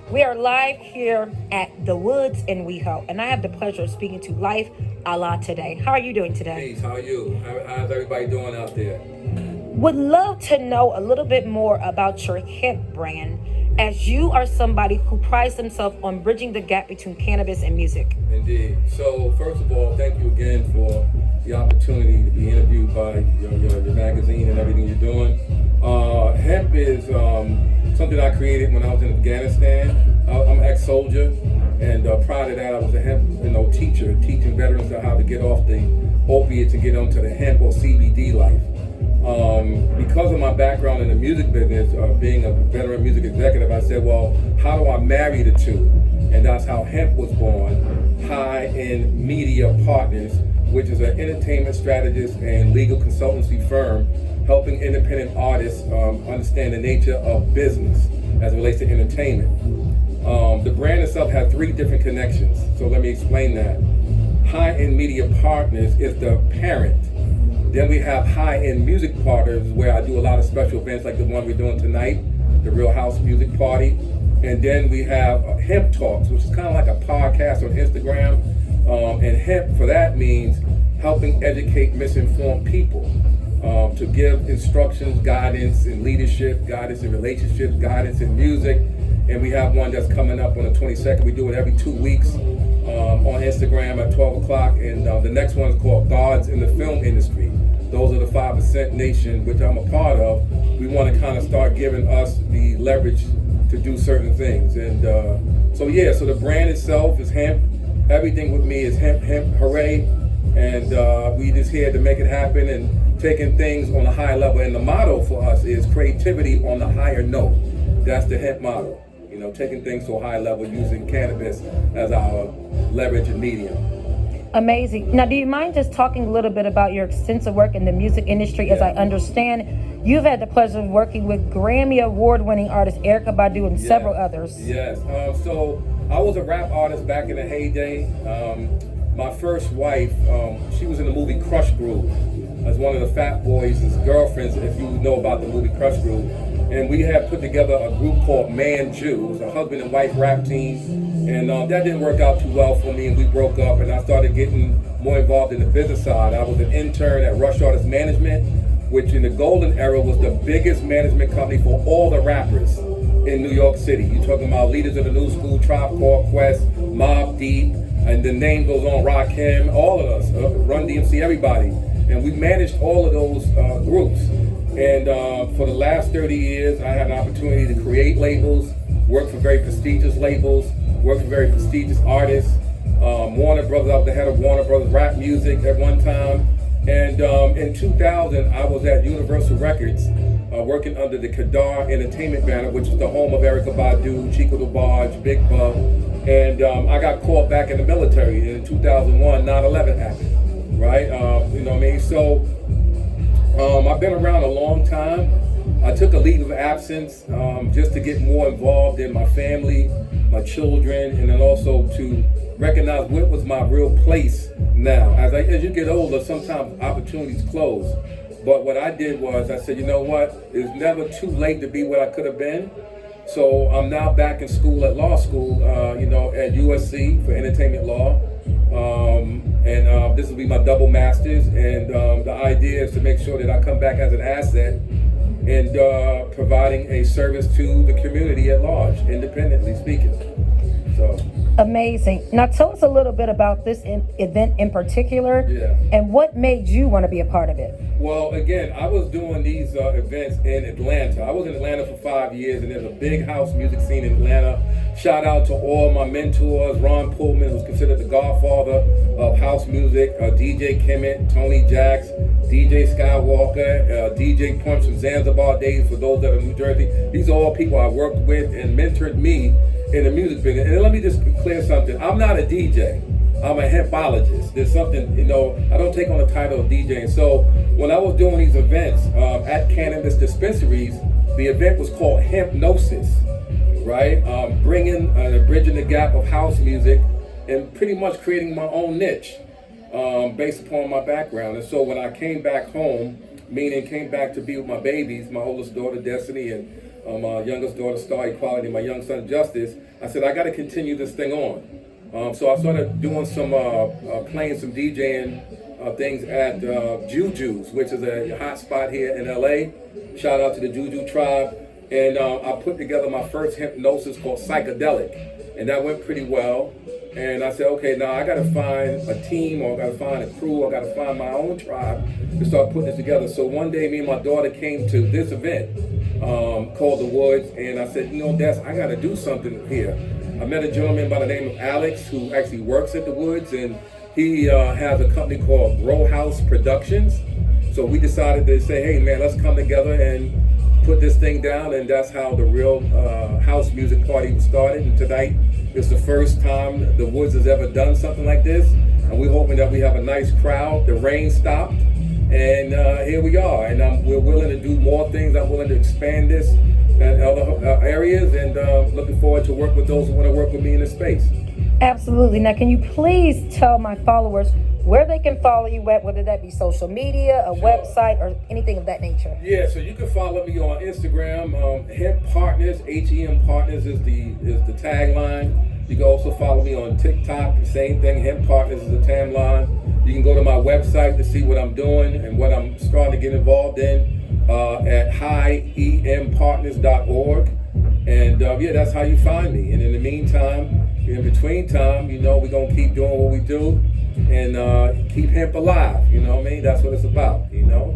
We are live here at the Woods in Weho, and I have the pleasure of speaking to Life Allah today. How are you doing today? Peace. How are you? How's everybody doing out there? Would love to know a little bit more about your hemp brand, as you are somebody who prides himself on bridging the gap between cannabis and music. Indeed. So first of all, thank you again for the opportunity to be interviewed by your magazine and everything you're doing. Hemp is something I created when I was in Afghanistan. I'm an ex-soldier, and prior to that, I was a hemp teacher, teaching veterans how to get off the opiates and get onto the hemp or CBD life. Because of my background in the music business, being a veteran music executive, I said, well, how do I marry the two? And that's how Hemp was born, High End Media Partners, which is an entertainment strategist and legal consultancy firm helping independent artists understand the nature of business as it relates to entertainment. The brand itself has three different connections, so let me explain that. High End Media Partners is the parent. Then we have high-end music partners where I do a lot of special events like the one we're doing tonight, the Real House Music Party. And then we have Hemp Talks, which is kind of like a podcast on Instagram. And hemp for that means helping educate misinformed people, to give instructions, guidance in leadership, guidance in relationships, guidance in music. And we have one that's coming up on the 22nd. We do it every 2 weeks on Instagram at 12 o'clock. And the next one is called Gods in the Film Industry. Those are the 5% Nation, which I'm a part of. We want to kind of start giving us the leverage to do certain things. And so the brand itself is hemp. Everything with me is hemp, hooray. And we just here to make it happen and taking things on a high level. And the motto for us is creativity on the higher note. That's the hemp motto. Taking things to a high level using cannabis as our leverage and medium. Amazing. Now, do you mind just talking a little bit about your extensive work in the music industry? As I understand, you've had the pleasure of working with Grammy Award-winning artist Erykah Badu and several others. Yes. So I was a rap artist back in the heyday. My first wife, she was in the movie Crush Groove as one of the Fat Boys' girlfriends, if you know about the movie Crush Groove. And we had put together a group called Man Jew. It was a husband and wife rap team. And that didn't work out too well for me, and we broke up, and I started getting more involved in the business side. I was an intern at Rush Artist Management, which in the golden era was the biggest management company for all the rappers in New York City. You're talking about leaders of the new school, Tribe Called Quest, Mobb Deep, and the name goes on, Rakim, all of us, Run DMC, everybody. And we managed all of those groups. And for the last 30 years, I had an opportunity to create labels, work for very prestigious labels, work for very prestigious artists. Warner Brothers, I was the head of Warner Brothers Rap Music at one time. And in 2000, I was at Universal Records, working under the Kadar Entertainment banner, which is the home of Erykah Badu, Chico DeBarge, Big Bub. And I got caught back in the military. And in 2001, 9/11 happened, right? So I've been around a long time. I took a leave of absence just to get more involved in my family, my children, and then also to recognize what was my real place now. As you get older, sometimes opportunities close. But what I did was I said, you know what? It's never too late to be what I could have been. So I'm now back in school at law school, at USC for entertainment law. This will be my double master's. And the idea is to make sure that I come back as an asset and providing a service to the community at large, independently speaking. So Amazing. Now, tell us a little bit about this event in particular, and what made you want to be a part of it. Well, again, I was doing these events in Atlanta. I was in Atlanta for 5 years, and there's a big house music scene in Atlanta. Shout out to all my mentors. Ron Pullman was considered the godfather of house music. DJ Kemet, Tony Jacks, DJ Skywalker, DJ Punch from Zanzibar Days, for those that are New Jersey. These are all people I worked with and mentored me in the music business. And let me just clear something. I'm not a DJ. I'm a hempologist. There's something, I don't take on the title of DJ. And so when I was doing these events at cannabis dispensaries, the event was called Hempnosis, right? Bridging the gap of house music and pretty much creating my own niche based upon my background. And so when I came back home, meaning came back to be with my babies, my oldest daughter Destiny and my youngest daughter, Star Equality, my young son, Justice, I said, I got to continue this thing on. So I started doing some, playing some DJing things at Juju's, which is a hot spot here in LA. Shout out to the Juju tribe. And I put together my first hypnosis called Psychedelic. And that went pretty well. And I said, okay, now I got to find a team, or I got to find a crew, I got to find my own tribe to start putting this together. So one day, me and my daughter came to this event called The Woods, and I said, you know, Des, I got to do something here. I met a gentleman by the name of Alex who actually works at The Woods, and he has a company called Grow House Productions. So we decided to say, hey, man, let's come together and put this thing down, and that's how the real house music party was started. And tonight is the first time The Woods has ever done something like this, and we're hoping that we have a nice crowd. The rain stopped, and here we are. And we're willing to do more things. I'm willing to expand this in other areas, and looking forward to work with those who want to work with me in this space. Absolutely. Now, can you please tell my followers where they can follow you at, whether that be social media, a website, or anything of that nature? Yeah, so you can follow me on Instagram. Hemp Partners, HEM Partners is the tagline. You can also follow me on TikTok. The same thing, Hemp Partners is the tagline. You can go to my website to see what I'm doing and what I'm starting to get involved in at highempartners.org. And yeah, that's how you find me. And in the meantime, in between time, you know, we're going to keep doing what we do and keep hemp alive. You know what I mean? That's what it's about, you know?